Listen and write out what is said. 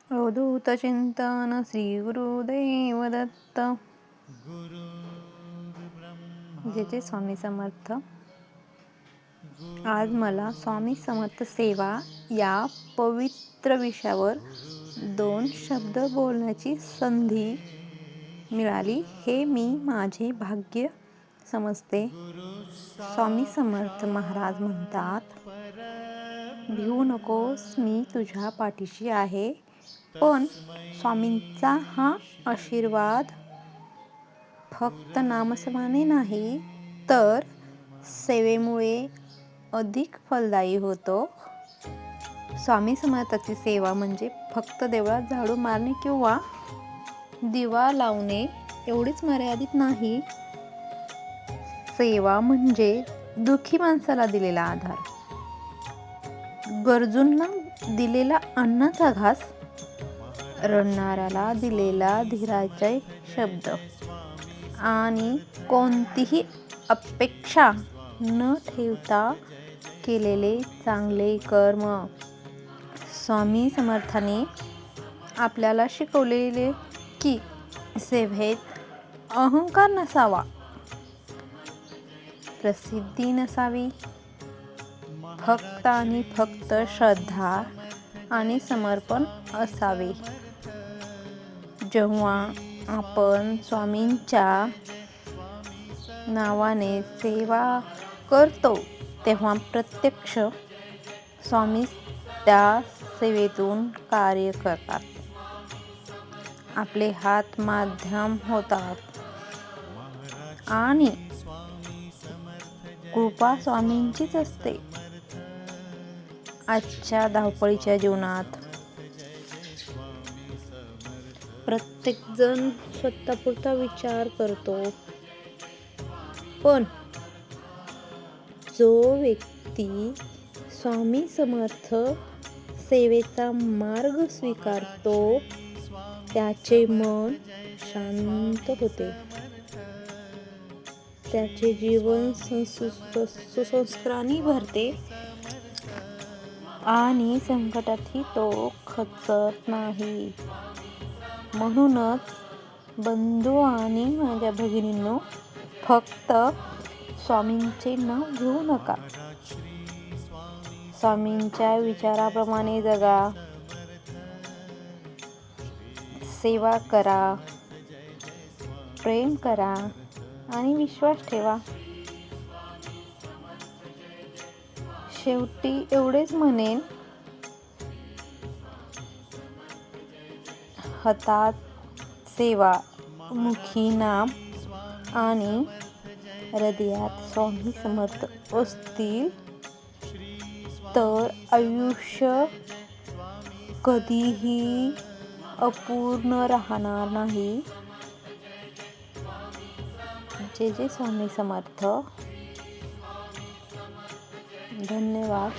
अवधूत चिंतन श्री गुरुदेव दत्त. जे जे स्वामी समर्थ. आज मला स्वामी समर्थ सेवा या पवित्र विषयावर 2 शब्द बोलण्याची संधी मिळाली, हे मी माझे भाग्य समजते. स्वामी समर्थ महाराज म्हणतात, भिवू नकोस, मी तुझ्या पाठीशी आहे. पण स्वामींचा हा आशीर्वाद फक्त नामस्मरणाने नाही, तर सेवेमुळे अधिक फलदायी होतो. स्वामी समर्थाची सेवा म्हणजे फक्त देवळात झाडू मारणे किंवा दिवा लावणे एवढीच मर्यादित नाही. सेवा म्हणजे दुःखी माणसाला दिलेला आधार, गरजूंना दिलेला अन्नाचा घास, रडणाऱ्याला दिलेला धीराचे शब्द आणि कोणतीही अपेक्षा न ठेवता केलेले चांगले कर्म. स्वामी समर्थांनी आपल्याला शिकवलेले की सेवेत अहंकार नसावा, प्रसिद्धी नसावी, फक्त आणि फक्त श्रद्धा आणि समर्पण असावे. जेव्हा आपण स्वामींच्या नावाने सेवा करतो, तेव्हा प्रत्यक्ष स्वामी त्या सेवेतून कार्य करतात. आपले हात माध्यम होतात आणि कृपा स्वामींचीच असते. आजच्या धावपळीच्या जीवनात प्रत्येक जण स्वतःपुरता विचार करतो, पण जो व्यक्ती स्वामी समर्थ सेवेचा मार्ग स्वीकारतो, त्याचे मन शांत होते, त्याचे जीवन सुसंस्काराने भरते आणि संकटातही तो खचत नाही. म्हणूनच बंधू आणि माझ्या भगिनींनो, फक्त स्वामींचे नाव घेऊ नका, स्वामींच्या विचाराप्रमाणे जगा, सेवा करा, प्रेम करा आणि विश्वास ठेवा. शेवटी एवढेच म्हणेन, हातात सेवा, मुखी नाम आणि हृदयात स्वामी समर्थ असतील तर आयुष्य कधीही अपूर्ण राहणार नाही. जे जे स्वामी समर्थ. धन्यवाद.